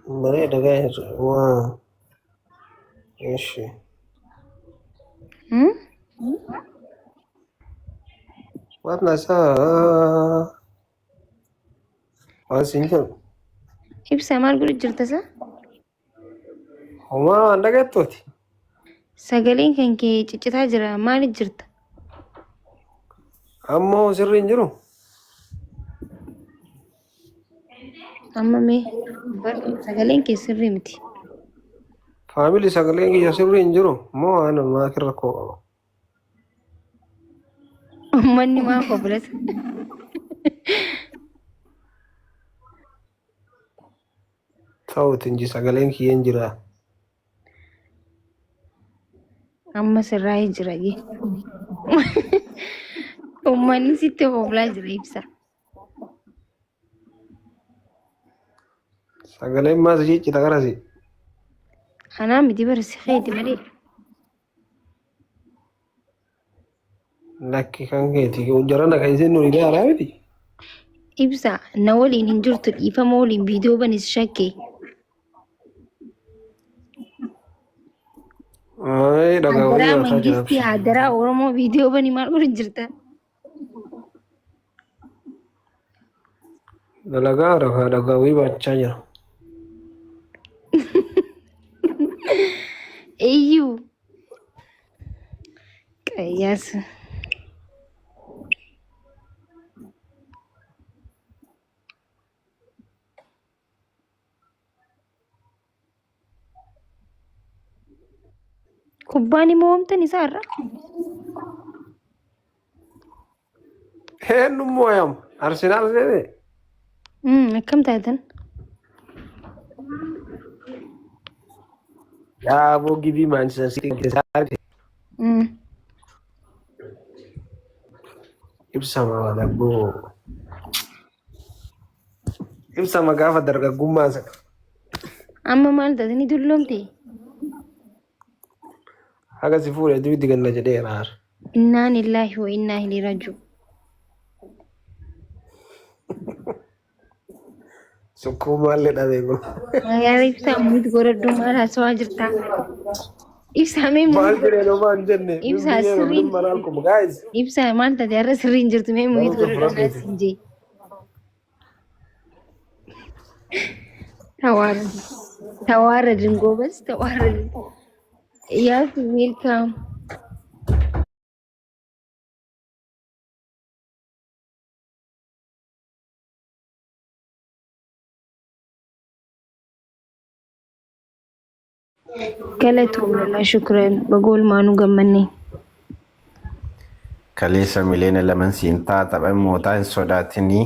بريدة غير ايش هم؟ واتنا سا واسنجر Ibsaa maal godhu jirta isa? وما عندك توتي Sagaleen kan kee ciccitaa jira. Maaliif jirta? أما سرين جرو Amma mee sagaleen kee sirrii miti. فاميلي ساقلين يا سرين جرو ما أنا ما كركو Uummanni maa kobolata? توت إنجي ساقلين كي ينجرا Amma sirraa jira jee. Uummanni sitti kobolaa jira ibsa. ساقلين ما سجيت تغرسي Anaa miti barsi keeti malee. لكن كان كيتي وجرنا كيسين نريد أرابتي Ibsa na waliin hin jirtu dhiifama waliin viidiyoo banis shakkee. أي دعوة Hadaraa ويا تاجر mangistii hadaraa Oromoo viidiyoo banii maal godhu jirta? دلقا رخا دعوة ويا تاجر Eeyyuu. Qayyaasa. Kubbaan immoo wamtan isaa irra. هي نمو يوم أرسنال زي Akkam taatan? يا أبو جيبي مانشستر سيتي كسار إبسا ما هذا أبو إبسا ما قافة درجة قمة سك Amma maal taatanii dulloomte? حاجة سفورة دوي دقنا جدي نار Innaa lillaahi wa innaa ilaihi raaji'uun. سكوما اللي نبيكم Magaalaa ibsaa muut godhadhu maal haasawaa jirta? Ibsaa mee ما muut أدري لو ما نجني ibsaa من sirriin مرالكم guys ibsaa maal taate har'a sirriin jirtu mee muut godhadhu naas hin jee. Tawaaradin goobas tawaaradin. Yaatu welcome. Galatoomna shukran bagool maanuu gammannee. Kaleessa miliyoona laman siintaa taphan mootaa hin sodaatinii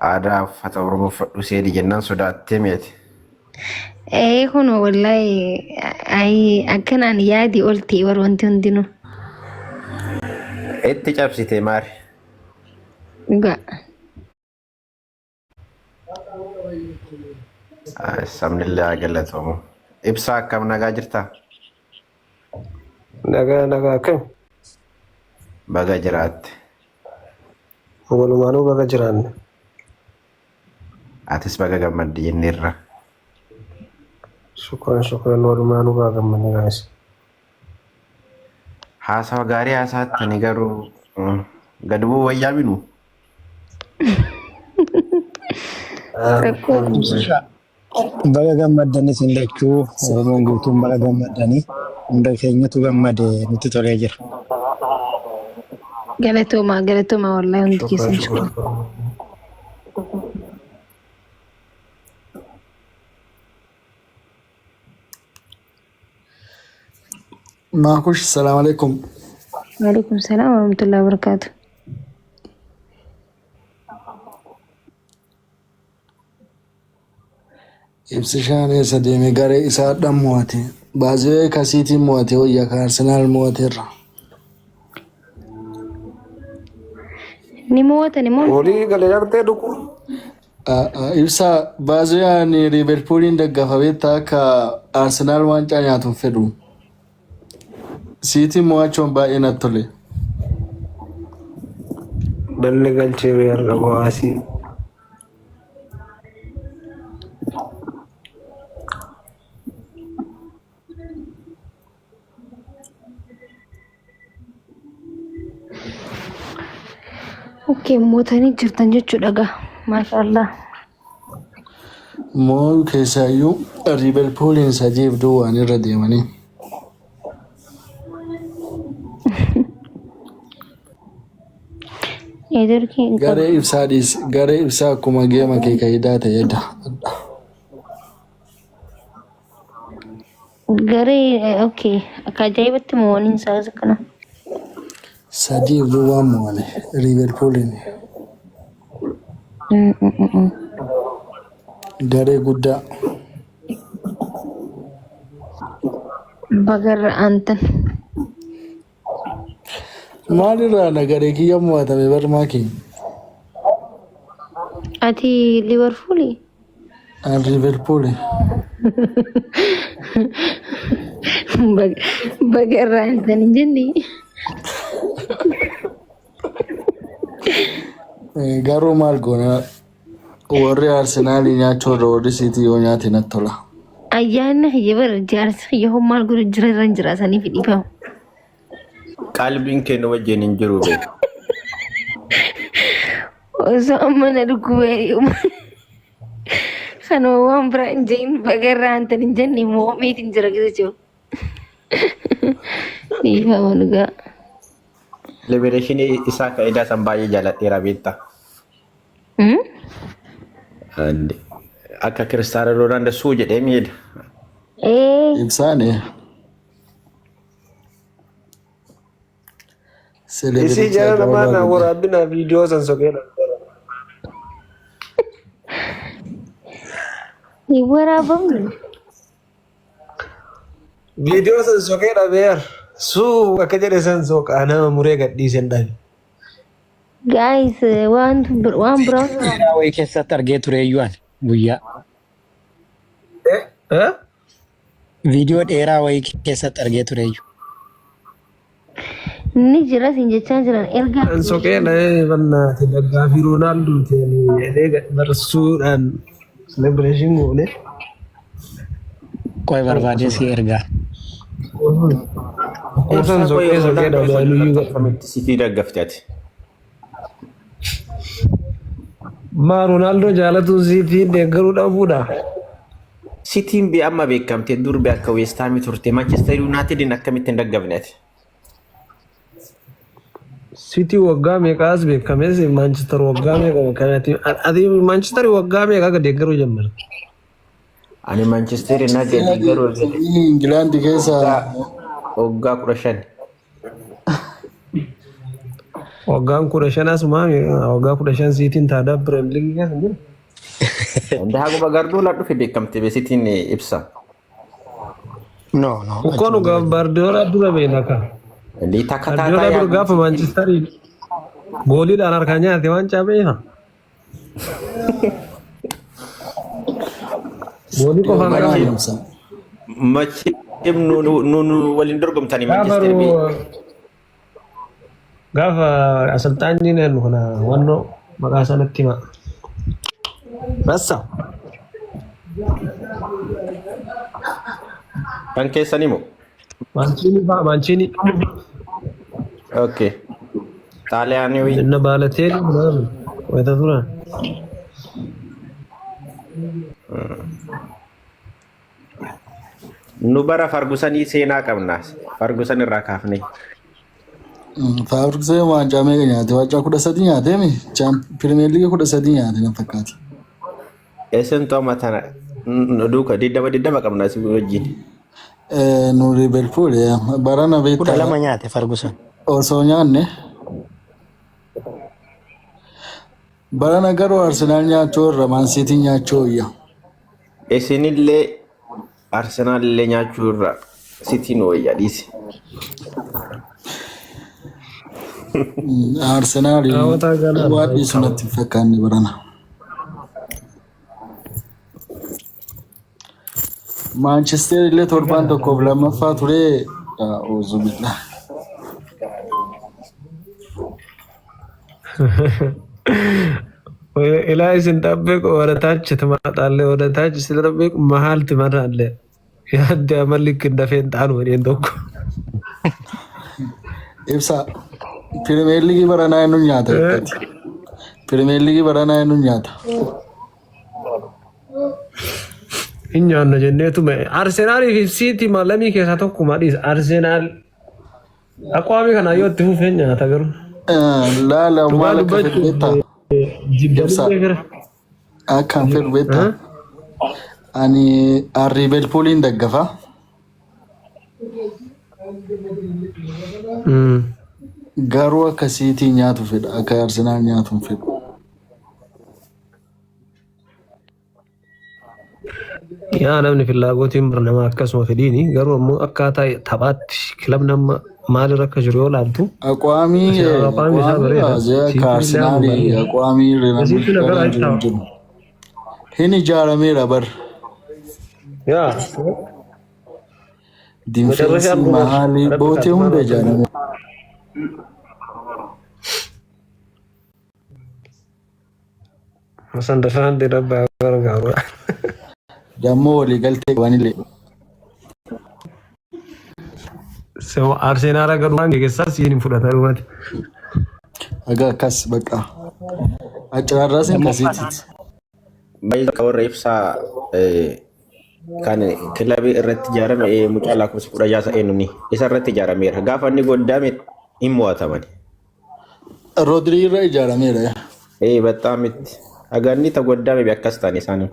aadaa uffata Oromoo fudhu seedi jennaan sodaattee meeti. Kun wallahi akkanaan yaadi ol ta'e war wanti hundinuu. Itti cabsite maari? Dhugaa. Sabnillee haa galatoomu. Ibsaa akkam nagaa jirtaa? نجا كم Baga jiraatte. أول ما نو بقى جيران Atis baga gammaddi jenneerra. شكرا شكرا أول ما نو بقى من guys Haasawa gaarii haasawattani garuu gad bu'uu wayyaa binu. Baga gammadanii isin lachuu Oromoon guutuun baga gammadanii hunda keenyatu gammade nutti tolee jira. Galatoomaa wallahi hundi keessan شكرا shukran. شكرا Maakush, salaamu alaikum. Waalaikum salaam wa rahmatullahi wa barakaatuh. Ibsi shaan eessa deeme garee isaa dhan mo'ate. Baazii kasiitiin mo'ate wayya ka Arsenaal mo'ateerra. Ni mo'atan immoo ولي قال لي أرتي دكو Ibsa baaziyaan Liiverpuuliin daggafamee akka Arsenaal waancaa nyaatuuf fedhu. Siitiin mo'achuun baay'ee natti tole. بل قال شيء يرجع واسي Okkee mootanii jirtan jechuudha gaa. Maashaallah. Moo keessaayyuu Liverpooliin sadiif duwwaan irra deemanii. Garee ibsaa akkuma geema kee kayidaa ta'edha. Garee okkee akka ajaa'ibatti mo'aniin isaas akkana. Sadiif duwwaan mo'ane Liverpooliin. Garee guddaa. Bagarra aantan. Maalirraa nagaree kiyya mo'atame barmaa keenya? Ati Liverpoolii? Aan Liverpooli. Bagarra aantan hin jenne. Garuu maal goona warri Arsenaalii nyaachuu irra warri Siitii yoo nyaate natti tola. Ayyaana hiyyebar jaarsa yoo maal godhu jiran jiraatanii fi dhiifamu. Qalbiin keenya wajjin hin jiru beeku. Osoo amma na dhugubee kanuma waan biraa hin jedhin bagarra aantan hin jenne moomeetiin jira jechuudha. Dhiifama dhugaa. Libereeshinii isaa ka'eedaa san baay'ee jaalladheera beektaa. Akka Kiristaanoo Roonaaldoo jedhee miidha. Ibsaane. Isi jara nama na waraabina viidiyoo san sokeedha. Ni waraabamne. Viidiyoo san sokeedha beer. Suu akka jedhe san soqaa nama muree gadhiisen dhabe. Guys, waan biraa Dheeraa wayii keessatti argee tureeyyuu ani guyyaa. Viidiyoo dheeraa wayii keessatti argee tureeyyuu. ni jira sin jechaa jiran erga Kan sokeedha bannaati daggaafi Roonaaldoo ta'anii jedhee barsuudhaan celebration goone. Qoy barbaadee si ergaa. Kuusan sokeedha baay'ee Akkamitti Siitii daggafteeti? maa Roonaaldoo jaalatu Siitii deeggaruu dhabuudha. Siitiin biyya amma beekamtee dur biyya akka West Ham turte Manchester United akkamitti hin daggafneeti? City waggaa meeqaas beekames Manchester waggaa meeqa kanatti ati Manchester waggaa meeqa akka deeggaruu jammarte? Ani Manchester United deeggaruu England keessa waggaa 15. Waggaan 15 asuma waggaa 15 Cityin taadaa Premier League keessa jiru. Inda haguma garduu la dhufe beekamte be Siitiin ibsa. No. Ukkoonu Guardiola dura beena ka. Ndi takka Guardiola dura gaafa Manchester gooliidhaan harkaa nyaate waan caabeeha. Goolii qofaan qabu. Machi nu waliin dorgomtanii Manchester bi. Gaafa asalxaanni neennu kana wannoo maqaa sanatti hima. Rassa. Kan keessanii moo? Mancini. Okay. Xaaliyaanii wi. Inna baalateen wayita turan. Nu bara Fargusanii seenaa qabna. Fargusan irraa kaafne. Fabriksee waancaa meeqa nyaate? Waancaa 13 nyaate mi? Premier League 13 nyaate na fakkaata. Esen to matana duka didaba qabna si wajjin. Nu Liverpool barana beektaa. Kudha lama nyaate Ferguson. Osoo nyaanne. Barana garuu Arsenal nyaachuu irra Man City nyaachuu iyya. Esenillee Arsenal illee nyaachuu irra City wayya dhiise. Arsenal waadhii sunatti fakkaanne barana. Manchester illee torbaan tokkoof lammaffaa ture Uzubillah. Ilaa isin dhabbeeku warataach timaadhaallee warataach sila dhabbeeku mahaal timarraallee yaadde amalli kindafeen ta'an waliin tokko. Ibsa Premier League baranaa inni nyaata. Premier League barana enu nyaata. Inyaanna jenneetuma Arsenaalii fi City maalamii keessaa tokkuma dhiisa. Arsenaal aqwaamii kana yoo itti fufee nyaata garuu. Laala maal akka fedhu beektaa? Jibballee bira. Akkaan fedhu beektaa? Ani Liverpooliin daggafa. Garuu akka City nyaatu fedha, akka Arsenaal nyaatu hin fedhu. Yaa namni filaagotiin nama akkasuma fedhiini garuu ammoo akkaataa taphaatti kilab nama maalirra akka jiru yoo laaltu. Aqwaamii Arsenaalii aqwaamii hin ijaarameera bar. Yaa. Diinfeensi mahaalii bootee hunda ijaarame. Hasan dafaan dirabbaa gargaaru. Dammoo waliigaltee qabanillee. So Arsenaal garuu waan keessaa siin fudhata dhumati. Aga akkas baqa. Aciraarraas hin kasiiti. Baay'ee warra ibsaa kan kilabii irratti ijaarame mucaa lakkoofsa 16 eenyuuni isa irratti ijaarameera. Gaafa inni goddaame hin mo'ataman. Rodri irra ijaarameera. Bataam itti. Aganni ta goddaame akkas ta'an isaanii.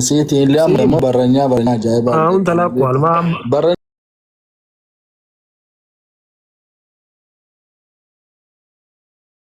City illee amma barranyaa ajaa'ibaa. Haun talaa qalmaa.